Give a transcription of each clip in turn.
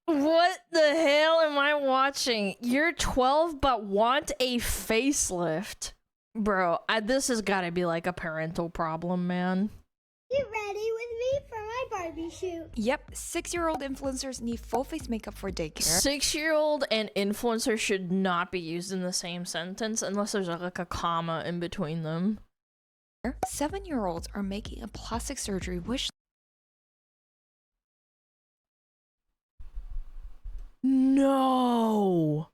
What the hell am I watching? You're 12 but want a facelift. Bro, this has gotta be like a parental problem, man. You ready with me for my Barbie shoot? Yep, 6-year-old influencers need full face makeup for daycare. 6-year-old and influencer should not be used in the same sentence unless there's like a comma in between them. 7-year-olds are making a plastic surgery wish. No.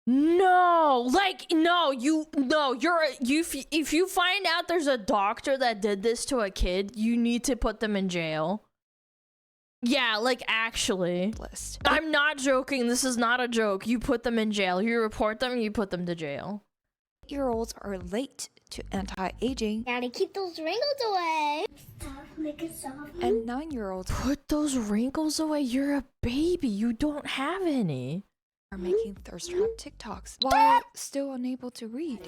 No, like, no, if you find out there's a doctor that did this to a kid, you need to put them in jail. Yeah, like, actually. List. I'm not joking, this is not a joke. You put them in jail. You report them, you put them to jail. 8-year-olds are late to anti-aging. Gotta keep those wrinkles away. Make it soft. And 9-year-olds Put those wrinkles away, you're a baby, you don't have any. are making thirst trap TikToks while still unable to read.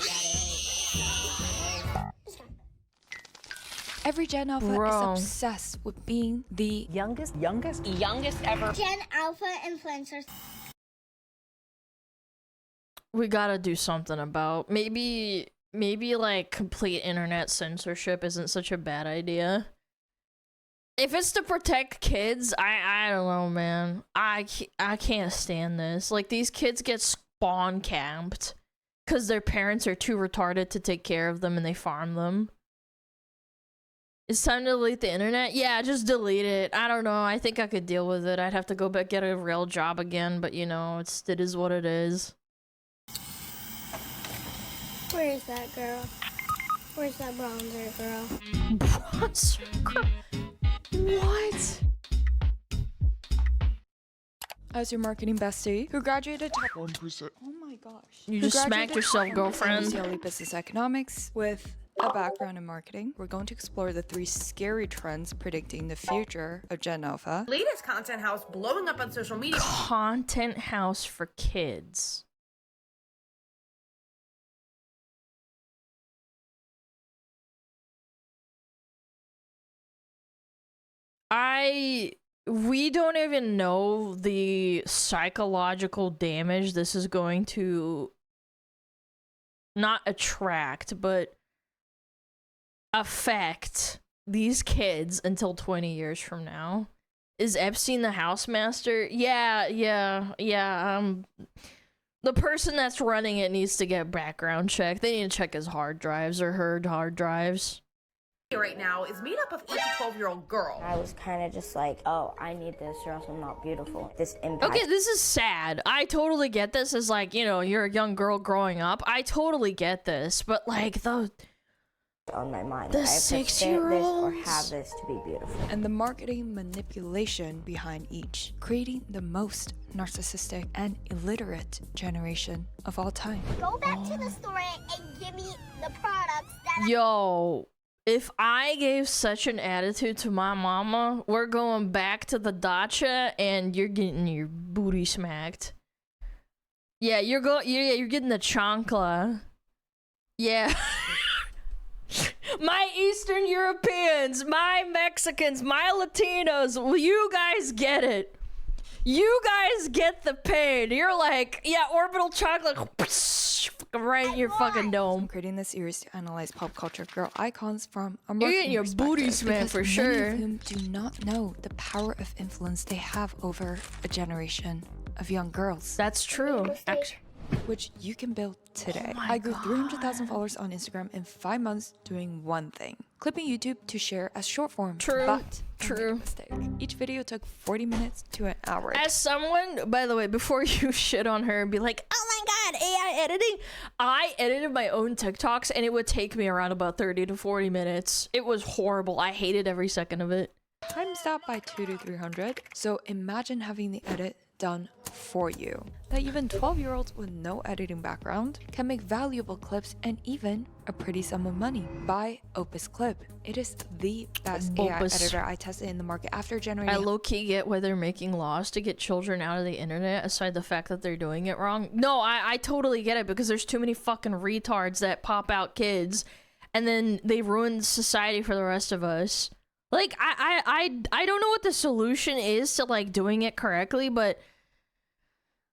Every Gen Alpha Bro. is obsessed with being the youngest ever. Gen Alpha influencers. We gotta do something about maybe like complete internet censorship isn't such a bad idea. If it's to protect kids, I don't know, man. I can't stand this. Like, these kids get spawn camped because their parents are too retarded to take care of them and they farm them. It's time to delete the internet? Yeah, just delete it. I don't know. I think I could deal with it. I'd have to go back get a real job again, but you know, it is what it is. Where is that girl? Where's that bronzer girl? Bronzer girl? What? as your marketing bestie who graduated top 1%. Oh my gosh. You just smacked yourself, girlfriend. UCLA Business Economics with a background in marketing. We're going to explore the 3 scary trends predicting the future of Gen Alpha. Latest content house blowing up on social media. Content house for kids. We don't even know the psychological damage this is going to not attract, but affect these kids until 20 years from now. Is Epstein the housemaster? Yeah. The person that's running it needs to get background checked. They need to check his hard drives or her hard drives. Right now is made up of each 12-year-old girl. I was kind of just like, oh, I need this or else I'm not beautiful. This impact. Okay, this is sad. I totally get this as like, you know, you're a young girl growing up. I totally get this, but like the on my mind. The I have to fit this or 6-year-olds. have this to be beautiful. And the marketing manipulation behind each, creating the most narcissistic and illiterate generation of all time. Go back to the store and give me the products that Yo, if I gave such an attitude to my mama, we're going back to the dacha and you're getting your booty smacked. Yeah, you're getting the chancla. Yeah. My Eastern Europeans, my Mexicans, my Latinos, well, you guys get it. You guys get the pain. You're like, yeah, orbital chocolate right in your fucking dome. I'm creating this series to analyze pop culture girl icons from a You're marketing getting your booty perspective, smacked because for many sure. of whom do not know the power of influence they have over a generation of young girls, That's true. Actually, which you can build today. my I grew 300,000 followers on Instagram in 5 months doing one thing: clipping YouTube to share as short form. True, But true. mistake. Each video took 40 minutes to an hour. as someone, by the way, before you shit on her and be like, oh my god, AI editing, I edited my own TikToks and it would take me around about 30 to 40 minutes. It was horrible. I hated every second of it. Times that by 2 to 300. So imagine having the edit done for you. That even 12-year-olds with no editing background can make valuable clips and even a pretty sum of money. Buy Opus Clip. It is the best AI editor I tested in the market after generating. I low-key get why they're making laws to get children out of the internet, aside the fact that they're doing it wrong. No, I totally get it, because there's too many fucking retards that pop out kids, and then they ruin society for the rest of us. Like, I don't know what the solution is to, like, doing it correctly, but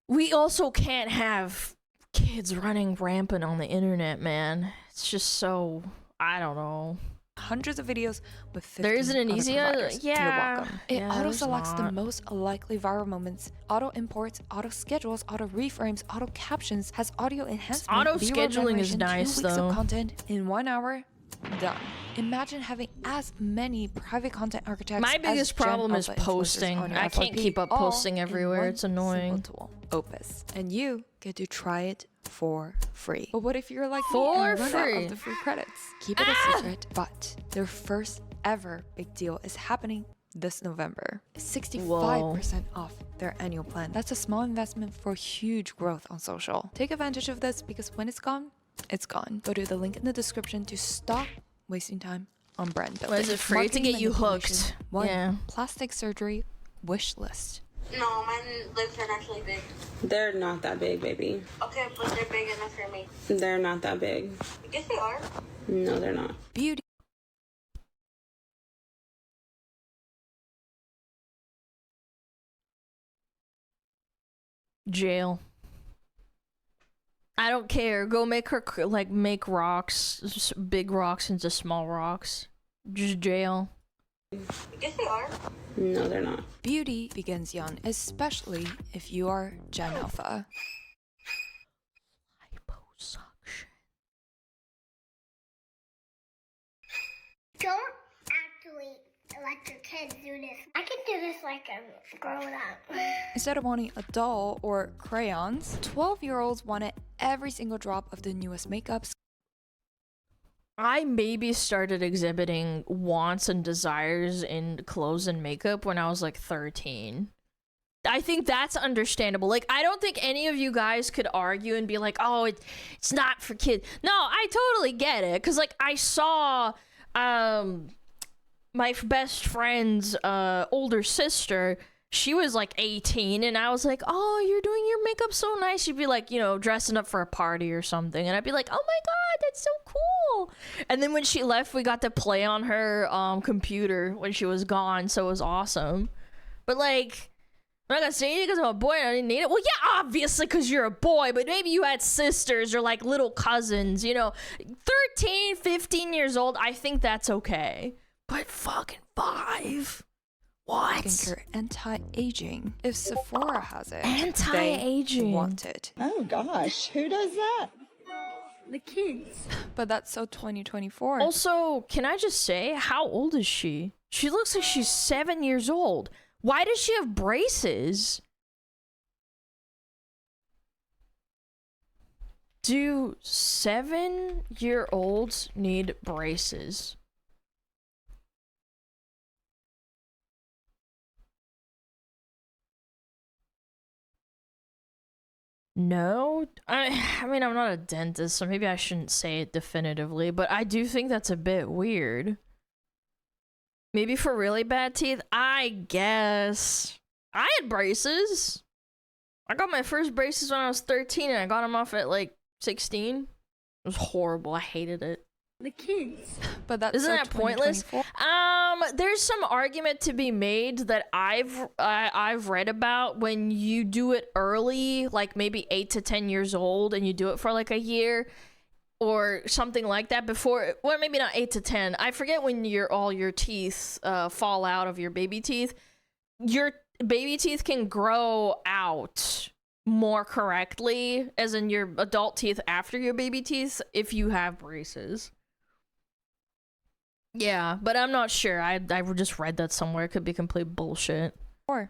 we also can't have kids running rampant on the internet, man. It's just so, I don't know. Hundreds of videos with 50 there isn't an other easy providers. yeah, You're welcome. It yeah, auto-selects the most likely viral moments, auto-imports, auto-schedules, auto-reframes, auto-captions, has audio enhancement, Auto-scheduling is nice, 2 weeks though. of content in 1 hour, done. Imagine having as many private content architects. My biggest as problem is Gen Alpha influencers posting. on your I can't FYP, keep up all posting in everywhere. one It's annoying. simple tool, Opus, and you get to try it for free. But what if you're like me For and run free? out of the free credits? Keep it a secret. But their first ever big deal is happening this November. 65% off their annual plan. That's a small investment for huge growth on social. Take advantage of this, because when it's gone, it's gone. Go to the link in the description to stop wasting time on brand building. Why is it free to get you hooked? One, Yeah. plastic surgery wish list. No, my lips are actually big. They're not that big, baby. Okay, but they're big enough for me. They're not that big. I guess they are. No, they're not. Beauty. Jail. I don't care. Go make her like make rocks, big rocks into small rocks. Just jail. I guess they are. No, they're not. Beauty begins young, especially if you are Gen Alpha. Liposuction. Don't actually let your kids do this. I can do this like I'm grown up. Instead of wanting a doll or crayons, 12-year-olds wanted every single drop of the newest makeups. I maybe started exhibiting wants and desires in clothes and makeup when I was like 13. I think that's understandable. Like, I don't think any of you guys could argue and be like, oh, it's not for kids. No, I totally get it. Because, like, I saw my best friend's older sister. She was like 18, and I was like, oh, you're doing your makeup so nice. She'd be like, you know, dressing up for a party or something. And I'd be like, oh my God, that's so cool. And then when she left, we got to play on her computer when she was gone. So it was awesome. But like, I'm not gonna say anything because I'm a boy and I didn't need it. Well, yeah, obviously because you're a boy, but maybe you had sisters or like little cousins, you know, 13, 15 years old. I think that's okay. But fucking 5? What? Skincare anti-aging. If Sephora has it, Anti-aging. they want it. Oh gosh, who does that? The kids. But that's so 2024. Also, can I just say, how old is she? She looks like she's 7 years old. Why does she have braces? Do 7-year-olds need braces? No, I mean, I'm not a dentist, so maybe I shouldn't say it definitively, but I do think that's a bit weird. Maybe for really bad teeth, I guess. I had braces. I got my first braces when I was 13, and I got them off at like 16. It was horrible. I hated it. The kids. But that's Isn't so that pointless? 2024. There's some argument to be made that I've read about when you do it early, like maybe 8 to 10 years old, and you do it for like a year or something like that before. Well, maybe not 8 to 10. I forget when all your teeth fall out of your baby teeth. Your baby teeth can grow out more correctly, as in your adult teeth after your baby teeth, if you have braces. Yeah, but I'm not sure. I just read that somewhere. It could be complete bullshit.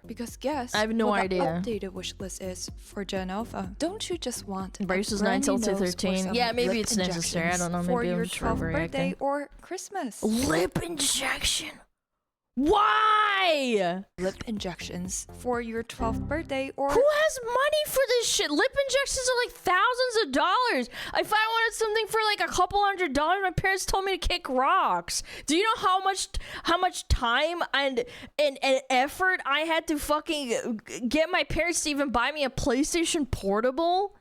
Because guess I have no what idea. the updated wish list is for Gen Alpha. Don't you just want Braces a 9 brand till new nose or 13. some Yeah, maybe lip it's necessary. I don't know. for Maybe I'm your just 12th overreacting. birthday or Christmas? Lip injection. Why? lip injections for your 12th birthday, or Who has money for this shit? Lip injections are like thousands of dollars. If I wanted something for like a couple $100, my parents told me to kick rocks. Do you know how much time and effort I had to fucking get my parents to even buy me a PlayStation Portable?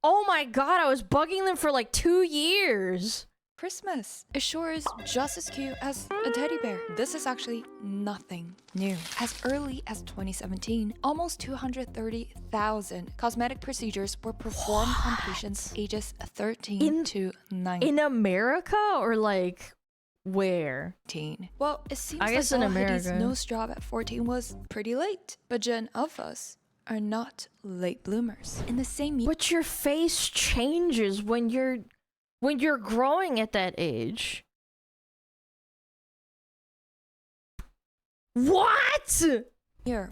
Oh my god, I was bugging them for like 2 years. Christmas. It sure is just as cute as a teddy bear. This is actually nothing new. As early as 2017, almost 230,000 cosmetic procedures were performed on patients ages 13 to 19. In America or like where? Well, it seems I guess like in Heidi America. nose job at 14 was pretty late. But Gen Alphas are not late bloomers. In the same year, But your face changes when you're growing at that age. What?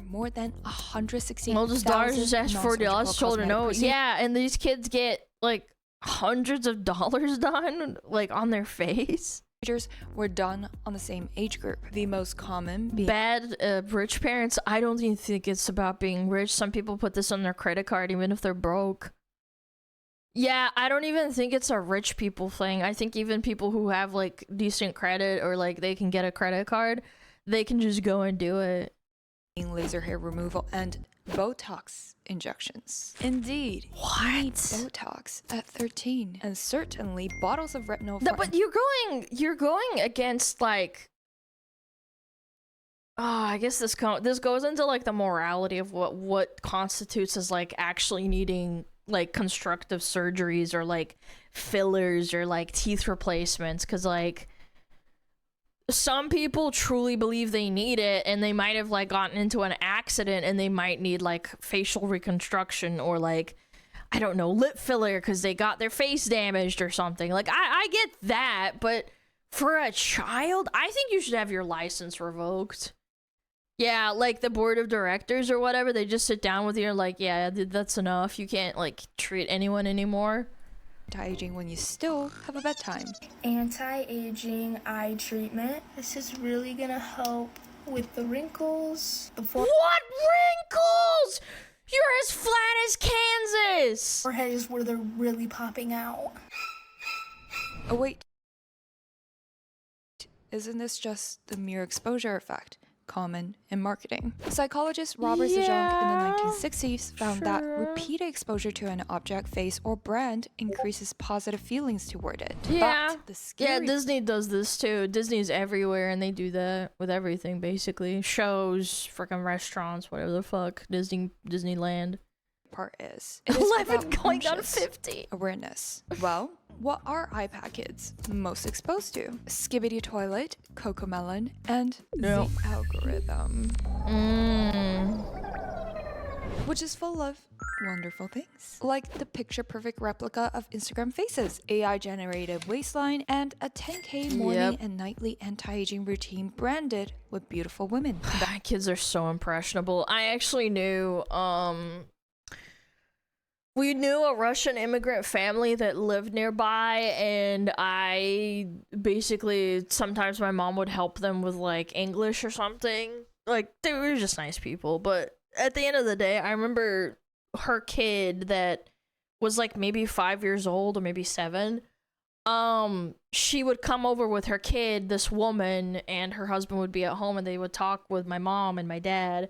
more than 116,000 Oldest daughters just asked $40 non-surgical shoulder cosmetic nose. procedures Yeah, and these kids get like hundreds of dollars done like on their face. were done on the same age group. The most common being Bad rich parents. I don't even think it's about being rich. Some people put this on their credit card even if they're broke. Yeah, I don't even think it's a rich people thing. I think even people who have like decent credit or like they can get a credit card, they can just go and do it. laser hair removal and Botox injections. Indeed, you need Botox at 13, and certainly bottles of retinol. No, but you're going against like I guess this goes into like the morality of what constitutes as like actually needing like constructive surgeries or like fillers or like teeth replacements, because like some people truly believe they need it and they might have like gotten into an accident and they might need like facial reconstruction or like I don't know, lip filler because they got their face damaged or something. Like I get that, but for a child, I think you should have your license revoked. Yeah, like the board of directors or whatever, they just sit down with you and like, yeah, that's enough. You can't like treat anyone anymore. Anti-aging when you still have a bedtime. Anti-aging eye treatment. This is really gonna help with the wrinkles. What wrinkles? You're as flat as Kansas. Forehead is where they're really popping out. Oh wait, isn't this just the mere exposure effect? Common in marketing. Psychologist Robert Zajonc in the 1960s found that repeated exposure to an object, face, or brand increases positive feelings toward it. Yeah. But the scary Disney does this too. Disney's everywhere and they do that with everything basically. Shows, freaking restaurants, whatever the fuck. Disneyland. part is, it is 11 about going on conscious 50. awareness. Well, what are iPad kids most exposed to? Skibbity Toilet, Cocomelon, and No. the algorithm, which is full of wonderful things, like the picture-perfect replica of Instagram faces, AI-generated waistline, and a 10K morning and nightly anti-aging routine branded with beautiful women. Kids are so impressionable. I actually knew, we knew a Russian immigrant family that lived nearby, and I basically, sometimes my mom would help them with like English or something. Like, they were just nice people, but at the end of the day, I remember her kid that was like maybe 5 years old or maybe 7. She would come over with her kid, this woman, and her husband would be at home and they would talk with my mom and my dad.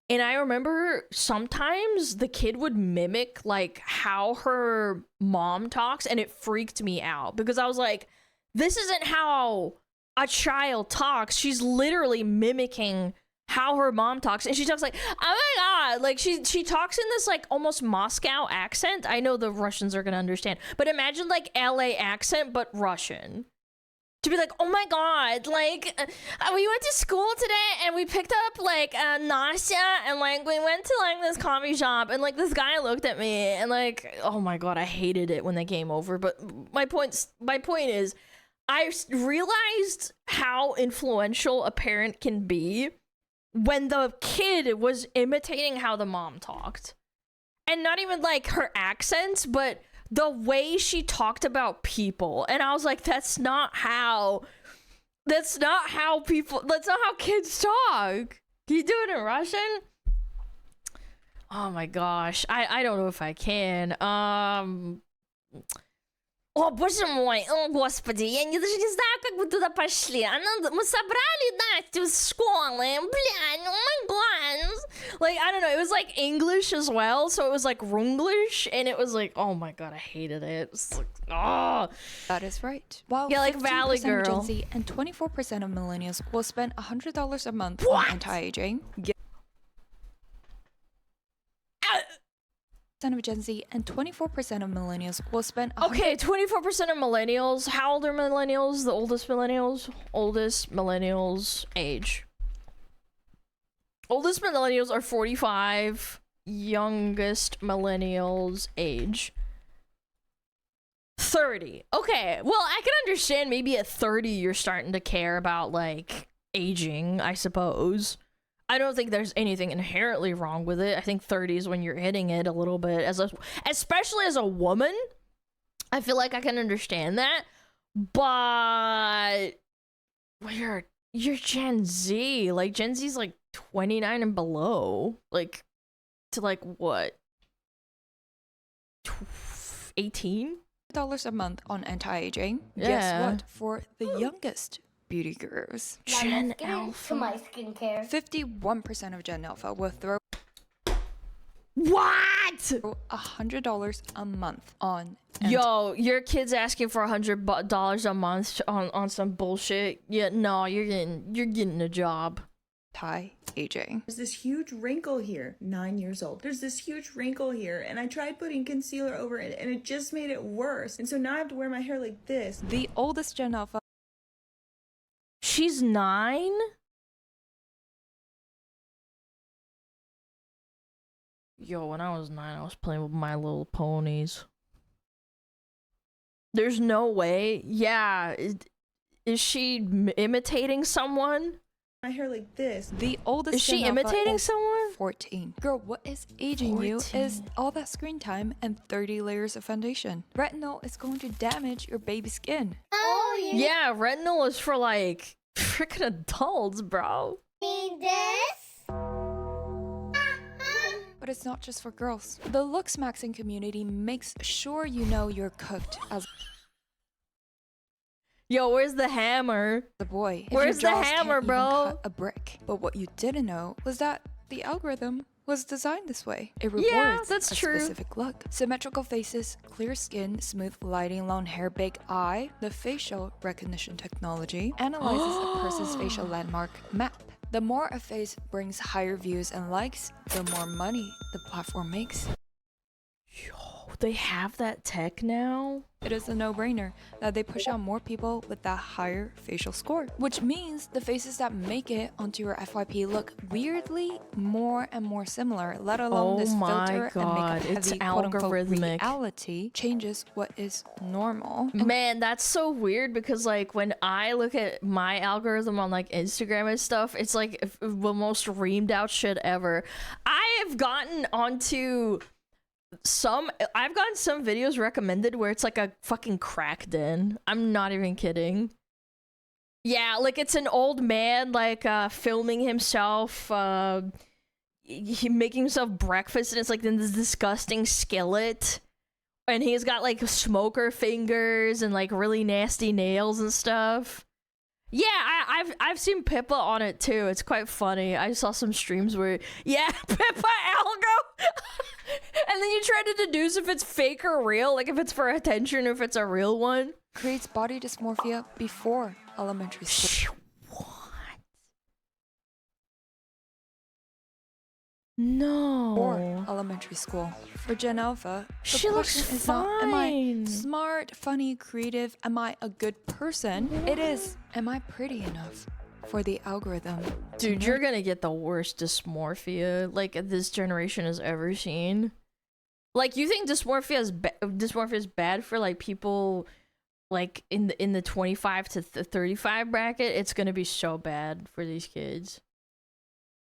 And I remember sometimes the kid would mimic like how her mom talks, and it freaked me out because I was like, this isn't how a child talks. She's literally mimicking how her mom talks, and she talks like, oh my god, like she talks in this like almost Moscow accent. I know the Russians are gonna understand, but imagine like LA accent but Russian. To be like, oh my god, like we went to school today and we picked up like Nasya, and like we went to like this coffee shop and like this guy looked at me and like, oh my god, I hated it when they came over. But my point is, I realized how influential a parent can be when the kid was imitating how the mom talked. And not even like her accents, but the way she talked about people. And I was like, that's not how That's not how kids talk. Can you do it in Russian? Oh my gosh. I don't know if I can. О, боже мой, о, господи, я даже не знаю, как мы туда пошли. Мы собрали Настю с школы, блядь, oh my god. Like, I don't know, it was like English as well, so it was like Runglish, and it was like, oh my god, I hated it. It was like, oh. That is right. While yeah, like 15% Valley of Girl. Gen Z and 24% of millennials will spend $100 a month What? on anti-aging. Of Gen Z and 24% of millennials will spend Okay, 24% of millennials. How old are millennials? The oldest millennials? Oldest millennials age. Oldest millennials are 45. Youngest millennials age 30. Okay, well, I can understand maybe at 30 you're starting to care about like aging, I suppose. I don't think there's anything inherently wrong with it. I think 30 is when you're hitting it a little bit, especially as a woman. I feel like I can understand that, but you're Gen Z. Like Gen Z's like 29 and below, like to like what, 18 $100 a month on anti-aging. Yeah. Guess what? For the youngest beauty gurus, Gen To Alpha. my skincare. 51% of Gen Alpha will throw What? $100 a month on Yo, your kid's asking for $100 a month on some bullshit. Yeah, no, you're getting a job. anti-aging. There's this huge wrinkle here, 9 years old. There's this huge wrinkle here, and I tried putting concealer over it, and it just made it worse. And so now I have to wear my hair like this. The oldest Gen Alpha. She's 9? Yo, when I was 9, I was playing with My Little Ponies. There's no way. Yeah, is she imitating someone? My hair like this. The oldest Is she Gen Alpha imitating is someone? 14. Girl, what is aging you 14. is all that screen time and 30 layers of foundation. Retinol is going to damage your baby's skin. Oh, Yeah, retinol is for like freaking adults, bro. mean this? But it's not just for girls. The looks maxing community makes sure you know you're cooked as Yo, where's the hammer? a boy. If Where's your the jaws can't hammer, even bro? cut a brick. But what you didn't know was that the algorithm was designed this way. It rewards Yeah, that's a true. specific look. Symmetrical faces, clear skin, smooth lighting, long hair, big eye. The facial recognition technology analyzes a person's facial landmark map. The more a face brings higher views and likes, the more money the platform makes. Yo, they have that tech now? It is a no-brainer that they push out more people with that higher facial score, which means the faces that make it onto your FYP look weirdly more and more similar, let alone Oh this my filter God, and makeup it's heavy quote-unquote algorithmic. reality changes what is normal. Man, that's so weird because like when I look at my algorithm on like Instagram and stuff, it's like the most reamed out shit ever. I've gotten some videos recommended where it's like a fucking crack den. I'm not even kidding. Yeah, like it's an old man like filming himself making himself breakfast, and it's like in this disgusting skillet, and he's got like smoker fingers and like really nasty nails and stuff. Yeah, I've seen Pippa on it too. It's quite funny. I saw some streams where, yeah, Pippa algo, and then you try to deduce if it's fake or real, like if it's for attention or if it's a real one. Creates body dysmorphia before elementary school. What? No. Or elementary school. For Gen Alpha, the She looks question is not, am I fine. smart, funny, creative? Am I a good person? It is, am I pretty enough for the algorithm? Dude, you're gonna get the worst dysmorphia like this generation has ever seen. Like, you think dysmorphia is bad for like people like in the 25 to 35 bracket? It's gonna be so bad for these kids.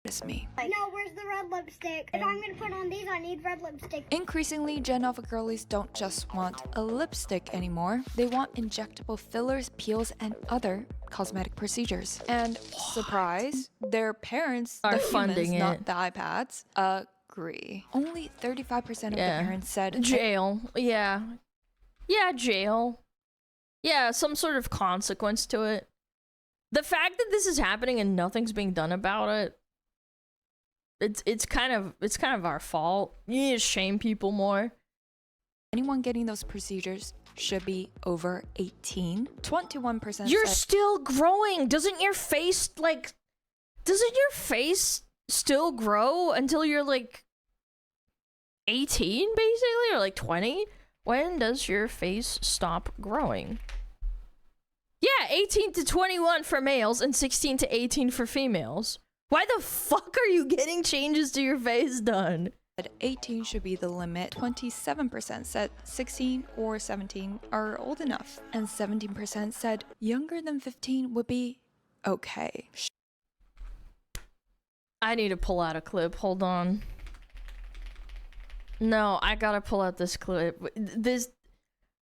is me. No, where's the red lipstick? If I'm gonna put on these, I need red lipstick. Increasingly, Gen Alpha girlies don't just want a lipstick anymore. They want injectable fillers, peels, and other cosmetic procedures. And surprise, their parents Are the funding humans, it. not the iPads, agree. Only 35% of the parents said jail. Yeah. Yeah, jail. Yeah, some sort of consequence to it. The fact that this is happening and nothing's being done about it, it's kind of our fault. You need to shame people more. anyone getting those procedures should be over 18. 21% You're said still growing. Doesn't your face still grow until you're like 18 basically, or like 20? When does your face stop growing? Yeah, 18 to 21 for males and 16 to 18 for females. Why the fuck are you getting changes to your face done? 18 should be the limit. 27% said 16 or 17 are old enough. And 17% said younger than 15 would be okay. I need to pull out a clip. Hold on. No, I gotta pull out this clip. This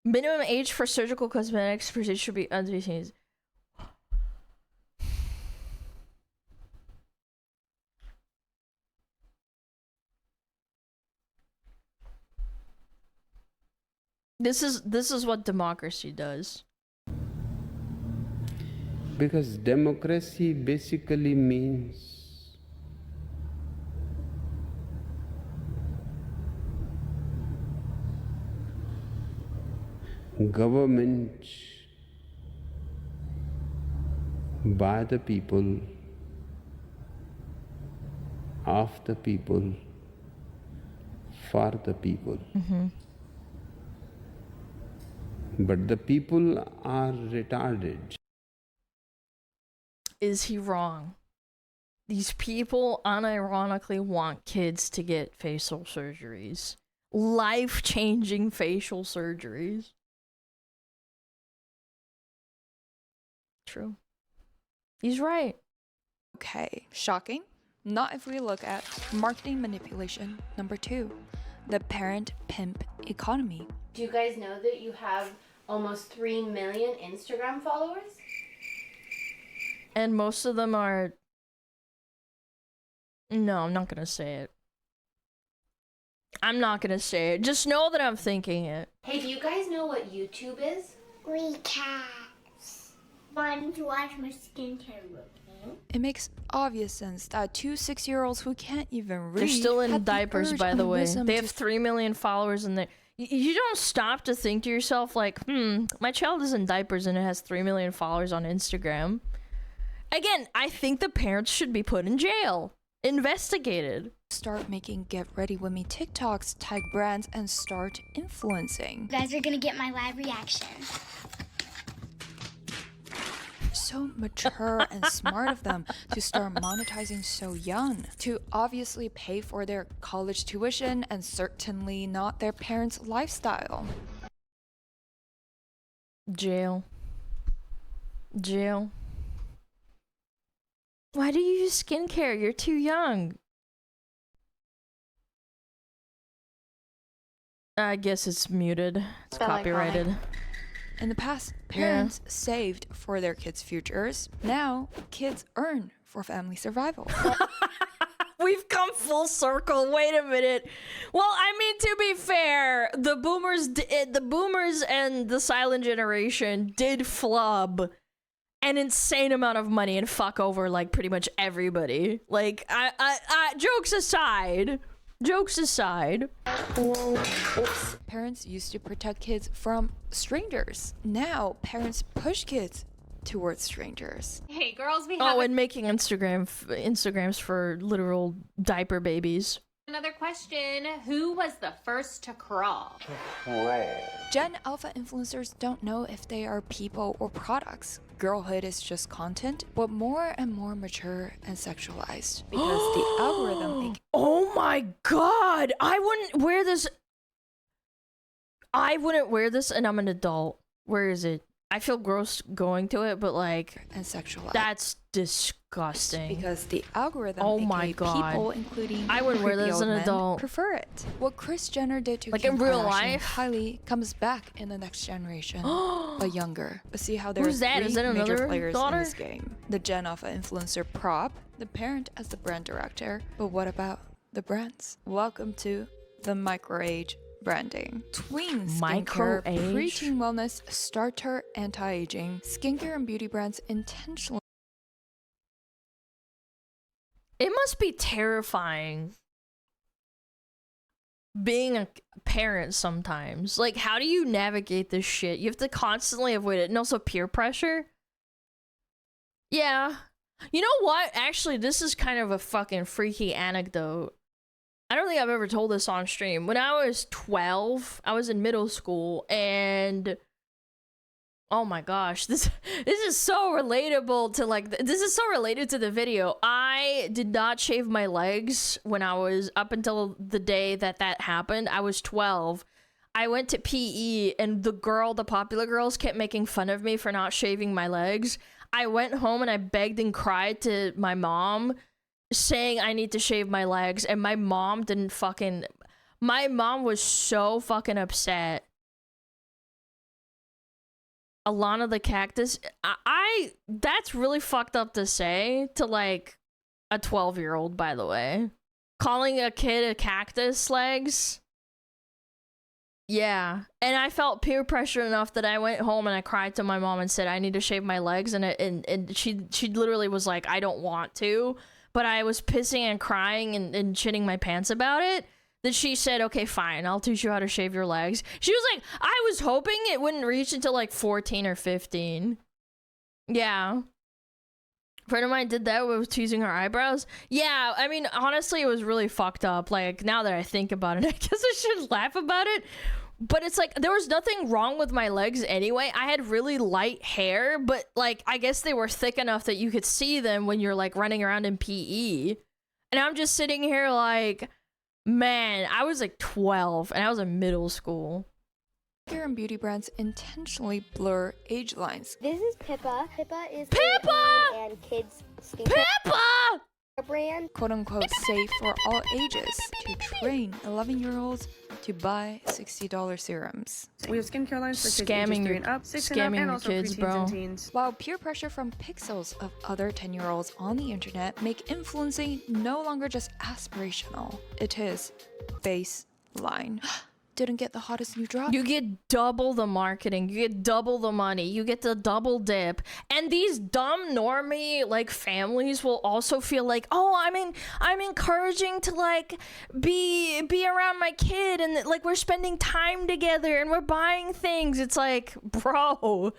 minimum age for surgical cosmetics procedure should be under 18. This is what democracy does. Because democracy basically means government by the people, of the people, for the people. But the people are retarded. Is he wrong? These people unironically want kids to get facial surgeries. Life-changing facial surgeries. True. He's right. Okay, shocking? Not if we look at marketing manipulation. Number 2, the parent pimp economy. Do you guys know that you have almost 3 million Instagram followers? And most of them are... No, I'm not gonna say it. I'm not gonna say it. Just know that I'm thinking it. Hey, do you guys know what YouTube is? Recaps. Wanting to watch my skincare routine. It makes obvious sense that 2 6-year-olds who can't even read They're still in have the diapers, urge by and the way. wisdom They to have 3 million followers and they... You don't stop to think to yourself like, my child is in diapers and it has 3 million followers on Instagram. Again, I think the parents should be put in jail. Investigated. start making get ready with me TikToks, tag brands, and start influencing. You guys are gonna get my live reaction. So mature and smart of them to start monetizing so young, to obviously pay for their college tuition and certainly not their parents' lifestyle. Jail. Jail. Why do you use skincare? You're too young. I guess it's muted. It's copyrighted. In the past, parents saved for their kids' futures. Now, kids earn for family survival. We've come full circle. Wait a minute. Well, I mean, to be fair, the boomers and the silent generation did flub an insane amount of money and fuck over like pretty much everybody. Like, I jokes aside. Jokes aside. Parents used to protect kids from strangers. Now, parents push kids towards strangers. Hey girls, we have and making Instagrams for literal diaper babies. another question. Who was the first to crawl? Gen Alpha influencers don't know if they are people or products. Girlhood is just content, but more and more mature and sexualized because the algorithm. Oh my god! I wouldn't wear this. I wouldn't wear this, and I'm an adult. Where is it? I feel gross going to it, but like, and sexual that's disgusting. Because the algorithm, oh my aka god, people, including I wouldn't wear creepy this as old an men, adult. prefer it. What Kris Jenner did to like Kim in real Kardashian life, Kylie comes back in the next generation, but younger. But see how there's who's that? three Is that major another players daughter? in this game: the Gen Alpha influencer Prop, the parent as the brand director. But what about the brands? Welcome to the micro age branding. Tween skincare, preteen wellness, starter anti-aging, skincare and beauty brands intentionally. It must be terrifying being a parent sometimes. Like, how do you navigate this shit? You have to constantly avoid it. And also peer pressure. Yeah. You know what? Actually, this is kind of a fucking freaky anecdote. I don't think I've ever told this on stream. When I was 12, I was in middle school, and oh my gosh, this is so relatable to like, this is so related to the video. I did not shave my legs when I was, up until the day that happened. I was 12. I went to PE, and the popular girls kept making fun of me for not shaving my legs. I went home and I begged and cried to my mom, saying I need to shave my legs, and my mom didn't fucking... My mom was so fucking upset. Alana the cactus... That's really fucked up to say to, like, a 12-year-old, by the way. Calling a kid a cactus legs... Yeah, and I felt peer pressure enough that I went home and I cried to my mom and said I need to shave my legs, and she literally was like, I don't want to, but I was pissing and crying and shitting my pants about it. Then she said, okay, fine, I'll teach you how to shave your legs. She was like, I was hoping it wouldn't reach until like 14 or 15. Yeah. A friend of mine did that with teasing her eyebrows. Yeah, I mean, honestly, it was really fucked up. Like, now that I think about it, I guess I should laugh about it. But it's like, there was nothing wrong with my legs anyway. I had really light hair, but like, I guess they were thick enough that you could see them when you're like running around in PE. And I'm just sitting here like, man, I was like 12 and I was in middle school. Skincare and beauty brands intentionally blur age lines. This is Pippa. Pippa is Pippa! And kids skincare Pippa! brand. Quote unquote safe for all ages to train 11-year-olds to buy $60 serums. We have skincare lines for kids Scamming ages 3 your- and up, 6 and scamming up, your and also kids, preteens bro. and teens. While peer pressure from pixels of other 10-year-olds on the internet make influencing no longer just aspirational, it is baseline. Didn't get the hottest new drop. You get double the marketing, you get double the money, you get the double dip. And these dumb normie like families will also feel like, oh, I'm encouraging to like be around my kid, and like we're spending time together and we're buying things. It's like, bro,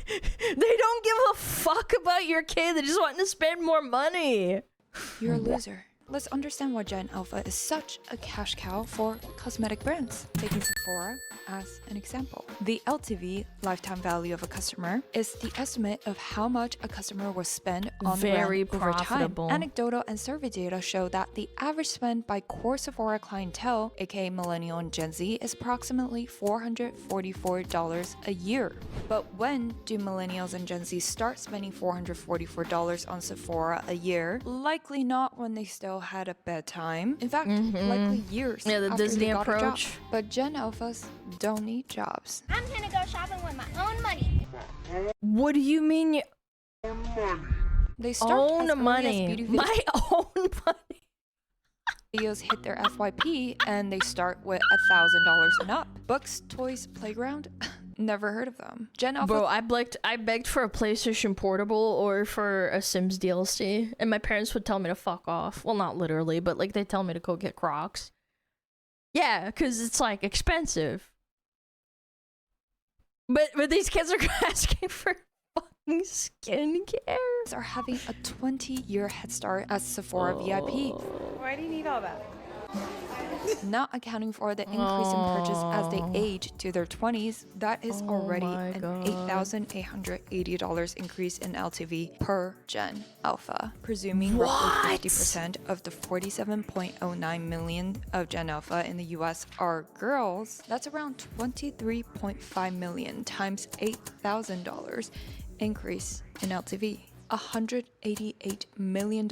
they don't give a fuck about your kid, they just want to spend more money. You're a loser. Let's understand why Gen Alpha is such a cash cow for cosmetic brands. Taking Sephora as an example. The LTV, lifetime value of a customer, is the estimate of how much a customer will spend on Very brand over profitable. time. Anecdotal and survey data show that the average spend by core Sephora clientele, aka Millennial and Gen Z, is approximately $444 a year. But when do Millennials and Gen Z start spending $444 on Sephora a year? Likely not when they still had a bedtime. In fact, likely years Yeah, the after Disney they got a job. approach. But Gen Alphas don't need jobs. I'm gonna go shopping with my own money. What do you mean? They start Own as early money. as beauty My own money. videos hit their FYP and they start with $1,000 and up. Books, toys, playground. Never heard of them. Gen Alpha. Bro, I begged for a PlayStation Portable or for a Sims DLC, and my parents would tell me to fuck off. Well, not literally, but like they tell me to go get Crocs. Yeah, because it's like expensive. But these kids are asking for fucking skincare. Are having a 20-year head start as Sephora VIP. Why do you need all that? Not accounting for the increase in purchase as they age to their 20s, that is already an $8,880 increase in LTV per Gen Alpha, presuming roughly 50% of the 47.09 million of Gen Alpha in the US are girls. That's around 23.5 million times $8,000 increase in LTV. $188 million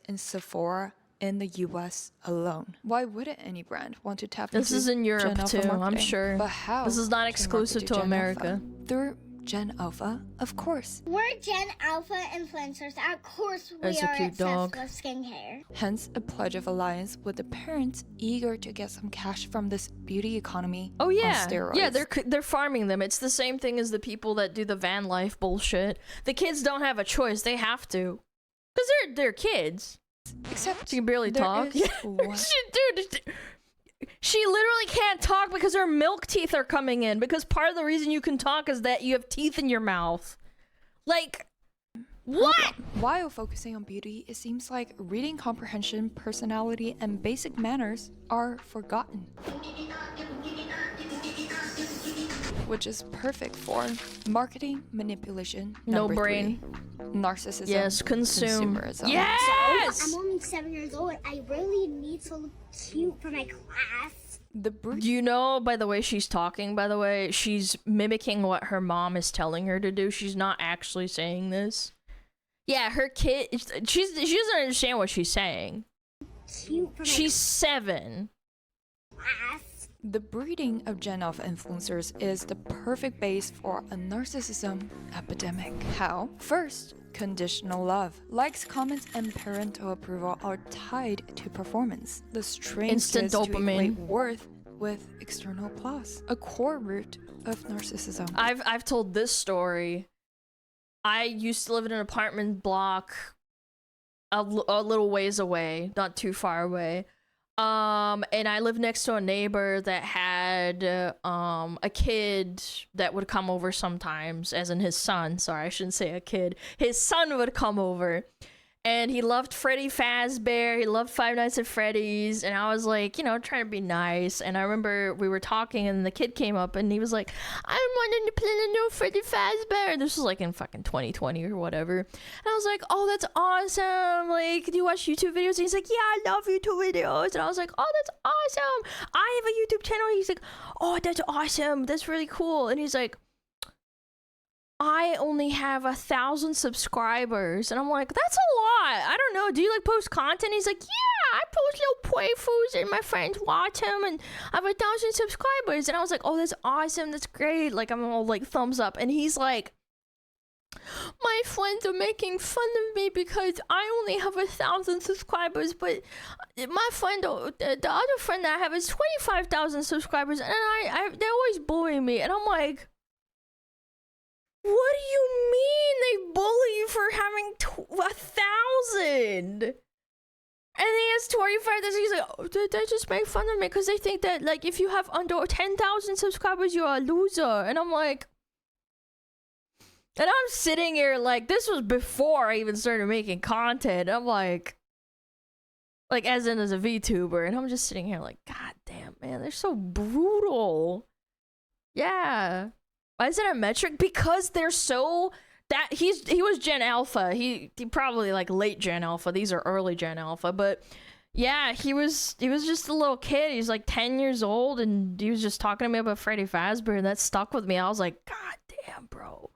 in Sephora in the US alone. Why wouldn't any brand want to tap into This is in Europe Gen Alpha too, I'm marketing? sure. But how? This is not to exclusive market to Gen America. Alpha? Through Gen Alpha, of course. We're Gen Alpha influencers. Of course, we That's a are cute obsessed dog. with skincare. Hence, a pledge of alliance with the parents eager to get some cash from this beauty economy. Oh yeah, on steroids. yeah. They're farming them. It's the same thing as the people that do the van life bullshit. The kids don't have a choice; they have to, because they're kids. Except she can barely there talk. is one- Dude, she literally can't talk because her milk teeth are coming in. Because part of the reason you can talk is that you have teeth in your mouth. Like, what? While focusing on beauty, it seems like reading comprehension, personality, and basic manners are forgotten. Which is perfect for marketing manipulation. No Number brain. 3, narcissism. Yes, consumerism. Yes! I'm only 7 years old. I really need to look cute for my class. The Do you know, by the way she's talking, by the way, she's mimicking what her mom is telling her to do. She's not actually saying this. Yeah, her kid, she doesn't understand what she's saying. Cute for my She's 7. class. The breeding of Gen Alpha influencers is the perfect base for a narcissism epidemic. How? First, conditional love. Likes, comments, and parental approval are tied to performance. This trains Instant kids to dopamine. equate worth with external applause, a core root of narcissism. I've told this story. I used to live in an apartment block a little ways away, not too far away. And I lived next to a neighbor that had a kid that would come over sometimes, as in his son. Sorry, I shouldn't say a kid. His son would come over. And he loved Freddy Fazbear. He loved Five Nights at Freddy's. And I was like, you know, trying to be nice. And I remember we were talking and the kid came up and he was like, I'm wanting to play the new Freddy Fazbear. This was like in fucking 2020 or whatever. And I was like, oh, that's awesome. Like, do you watch YouTube videos? And he's like, yeah, I love YouTube videos. And I was like, oh, that's awesome. I have a YouTube channel. He's like, oh, that's awesome. That's really cool. And he's like, I only have 1,000 subscribers. And I'm like, that's a lot. I don't know. Do you like post content? He's like, yeah, I post little playthroughs and my friends watch them and I have 1,000 subscribers. And I was like, oh, that's awesome. That's great. Like, I'm all like thumbs up. And he's like, my friends are making fun of me because I only have 1,000 subscribers, but my friend, the other friend that I have is 25,000 subscribers, and they're always bullying me. And I'm like, what do you mean they bully you for having 1,000? And he has 25,000. He's like, oh, they just make fun of me because they think that, like, if you have under 10,000 subscribers, you're a loser. And I'm like, and I'm sitting here like, this was before I even started making content. I'm like as in as a VTuber, and I'm just sitting here like, god damn, man, they're so brutal. Yeah. Why is it a metric? Because they're so that he was Gen Alpha. He probably like late Gen Alpha. These are early Gen Alpha, but yeah, he was just a little kid. He's like 10 years old, and he was just talking to me about Freddy Fazbear, and that stuck with me. I was like, god damn, bro.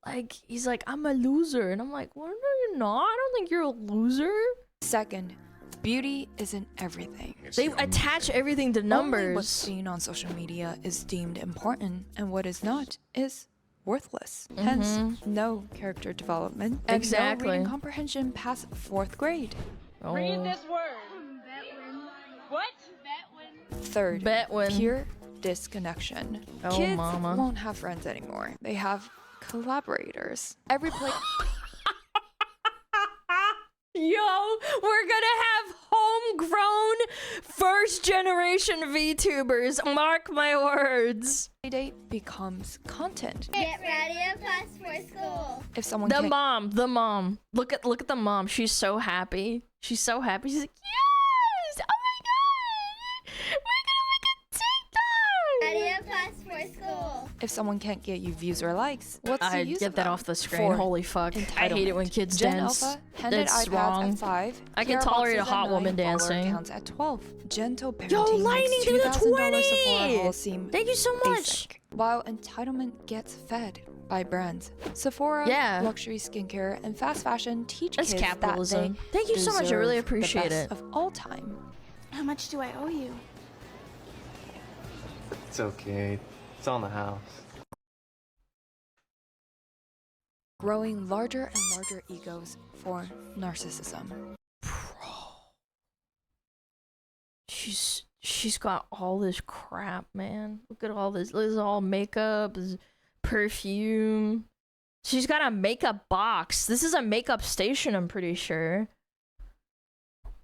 Like, he's like, I'm a loser, and I'm like, well, no, you're not. I don't think you're a loser. Second, beauty isn't everything. They attach everything to numbers. Only what's seen on social media is deemed important, and what is not is worthless. Hence, no character development and no reading comprehension past 4th grade. Oh. Read this word. What? Third, pure disconnection. Oh, Kids mama. won't have friends anymore. They have collaborators. Every play. Yo, we're gonna have homegrown first generation VTubers. Mark my words. Date becomes content. Get ready to pass for school. If someone the mom. Look at the mom. She's so happy. She's so happy. She's like, yes! Oh my god! If someone can't get you views or likes, what's the use get of that them? off the screen. 4. Holy fuck. I hate it when kids Gen dance. Alpha handed That's iPads wrong. at 5. I can Care tolerate a boxes at hot 9, woman follower dancing. Accounts at 12. Gentle parenting Yo, makes Lightning to the $2,000 Sephora 20! haul seem Thank you so much! basic. While entitlement gets fed by brands, Sephora, luxury skincare, and fast fashion teach That's kids capitalism. that they Thank you so much, I really deserve the appreciate best it. of all time. How much do I owe you? It's okay. It's on the house. Growing larger and larger egos for narcissism. She's got all this crap, man. Look at all this. This is all makeup, this is perfume. She's got a makeup box. This is a makeup station, I'm pretty sure.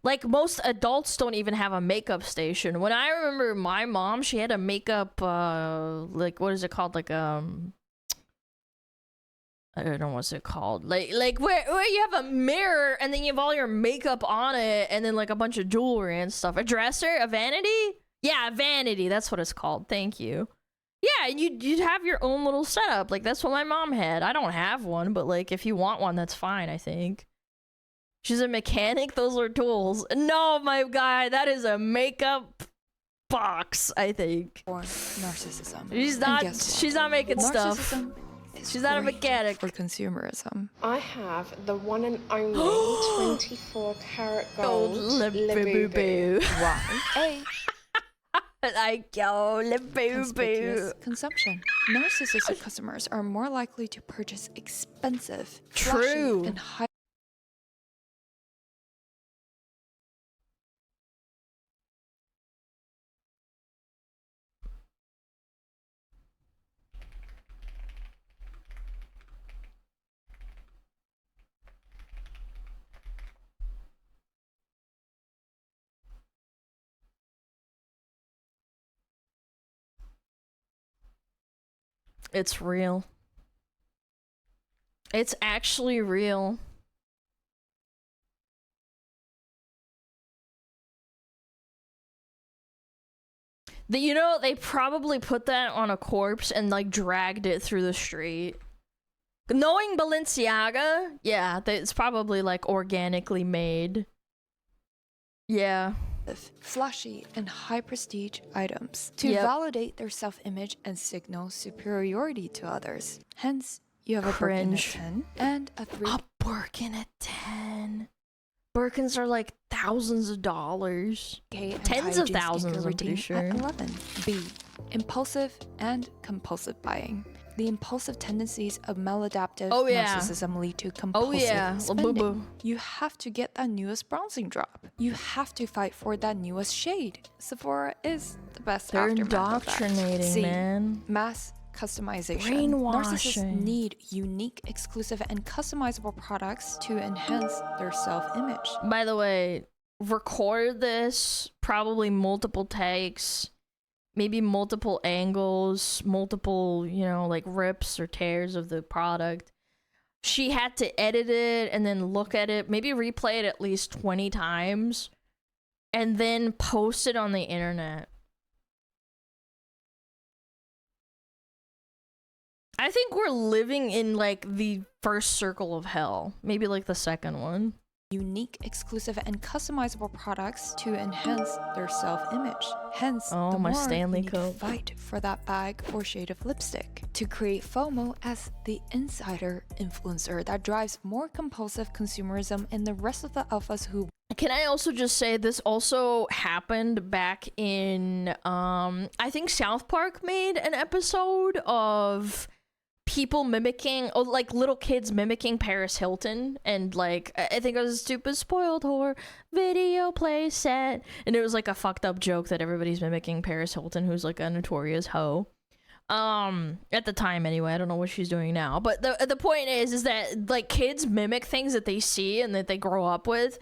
Like, most adults don't even have a makeup station. When I remember my mom, she had a makeup, like, what is it called? Like, I don't know what's it called. Like where you have a mirror and then you have all your makeup on it and then like a bunch of jewelry and stuff. A dresser? A vanity? Yeah, a vanity. That's what it's called. Thank you. Yeah, and you'd have your own little setup. Like, that's what my mom had. I don't have one, but like, if you want one, that's fine, I think. She's a mechanic? Those are tools. No, my guy, that is a makeup box, I think. For narcissism. She's not making stuff. She's not a mechanic. For consumerism. I have the one and only 24 karat gold Labubu. Why? Like, yo, Conspicuous consumption. Narcissistic customers are more likely to purchase expensive, True. flashy, and high. It's real. It's actually real. You know, they probably put that on a corpse and like dragged it through the street. Knowing Balenciaga, yeah, it's probably like organically made. Yeah. Flashy and high prestige items to validate their self-image and signal superiority to others. Hence, you have a Birkin at 10 and a 3. A Birkin at 10. Birkins are like thousands of dollars. Tens of thousands, I'm pretty sure. At 11. B. Impulsive and compulsive buying. The impulsive tendencies of maladaptive narcissism lead to compulsive spending. You have to get that newest bronzing drop. You have to fight for that newest shade. Sephora is the best aftermath of that. Indoctrinating, C. man. Mass customization. Brainwashing. Narcissists need unique, exclusive, and customizable products to enhance their self-image. By the way, record this, probably multiple takes. Maybe multiple angles, multiple, you know, like rips or tears of the product. She had to edit it and then look at it, maybe replay it at least 20 times, and then post it on the internet. I think we're living in like the first circle of hell, maybe like the second one. Unique, exclusive, and customizable products to enhance their self-image. Hence, the my more Stanley you need coat. to fight for that bag or shade of lipstick. To create FOMO as the insider influencer that drives more compulsive consumerism in the rest of the alphas who... Can I also just say this also happened back in, I think South Park made an episode of people mimicking, like little kids mimicking Paris Hilton, and like I think it was a stupid spoiled whore video play set, and it was like a fucked up joke that everybody's mimicking Paris Hilton, who's like a notorious hoe. At the time anyway, I don't know what she's doing now, but the point is that like kids mimic things that they see and that they grow up with.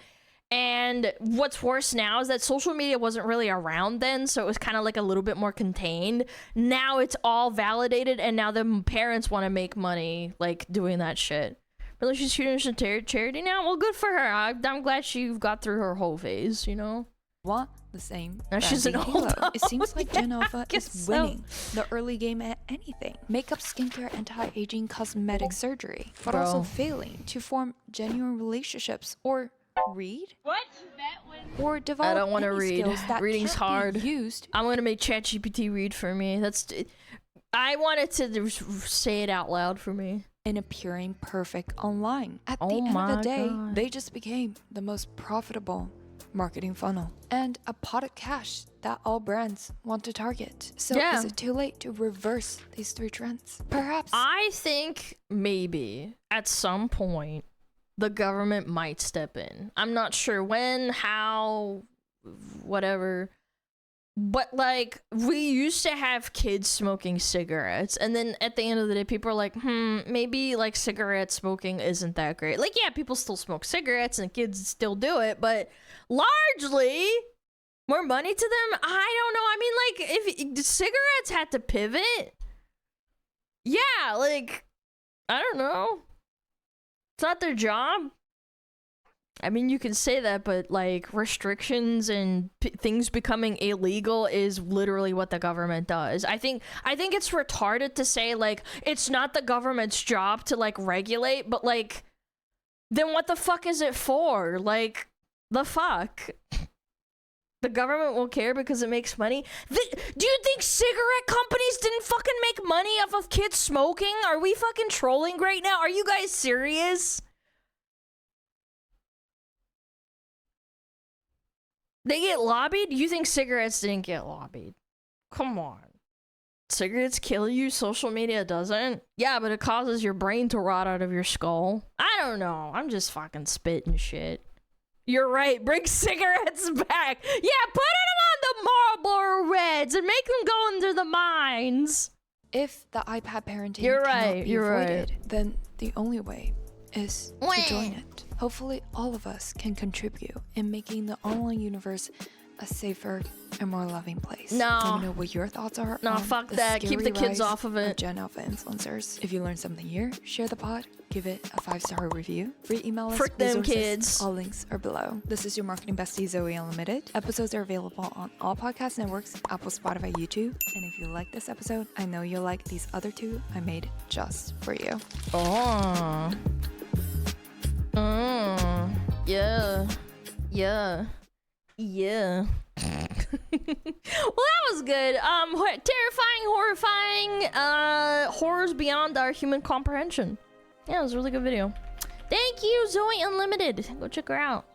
And what's worse now is that social media wasn't really around then, so it was kind of like a little bit more contained. Now it's all validated, and now the parents want to make money like doing that shit. Really, she's shooting charity now? Well, good for her. I'm glad she got through her whole phase, you know? Want the same. Now she's an Brandy old Halo. It seems like Gen Alpha guess is so. winning the early game at anything. Makeup, skincare, anti-aging, cosmetic surgery, but Bro. also failing to form genuine relationships or read What? or develop I don't want to any read. skills that Reading's can't hard. be used. I'm gonna make ChatGPT read for me. I wanted to say it out loud for me. In appearing perfect online. At the Oh end of my the day, God. they just became the most profitable marketing funnel and a pot of cash that all brands want to target. So Yeah. is it too late to reverse these three trends? Perhaps. I think maybe at some point the government might step in. I'm not sure when, how, whatever. But like, we used to have kids smoking cigarettes, and then at the end of the day, people are like, maybe like cigarette smoking isn't that great. Like, yeah, people still smoke cigarettes and kids still do it, but largely more money to them. I don't know. I mean, like, if cigarettes had to pivot, yeah, like, I don't know. It's not their job. I mean, you can say that, but like restrictions and things becoming illegal is literally what the government does. I think it's retarded to say like it's not the government's job to like regulate, but like then what the fuck is it for? Like the fuck? The government will care because it makes money? Do you think cigarette companies didn't fucking make money off of kids smoking? Are we fucking trolling right now? Are you guys serious? They get lobbied? You think cigarettes didn't get lobbied? Come on. Cigarettes kill you, social media doesn't? Yeah, but it causes your brain to rot out of your skull. I don't know. I'm just fucking spitting shit. You're right. Bring cigarettes back. Yeah, put them on the Marlboro Reds and make them go into the mines. If the iPad parenting You're cannot right, be you're avoided, right. then the only way is to join it. Hopefully all of us can contribute in making the online universe a safer and more loving place. No. Let me know what your thoughts are No, on fuck the that. Keep scary the kids rise off of it. Gen Alpha influencers. If you learned something here, share the pod, give it a 5-star review. Free email us, Frick them resources, kids. all links are below. This is your marketing bestie, Zoe Unlimited. Episodes are available on all podcast networks, Apple, Spotify, YouTube. And if you like this episode, I know you'll like these other two I made just for you. Oh. Yeah. Yeah. Yeah. Well, that was good. Terrifying, horrifying, horrors beyond our human comprehension. Yeah, it was a really good video. Thank you, Zoe Unlimited. Go check her out.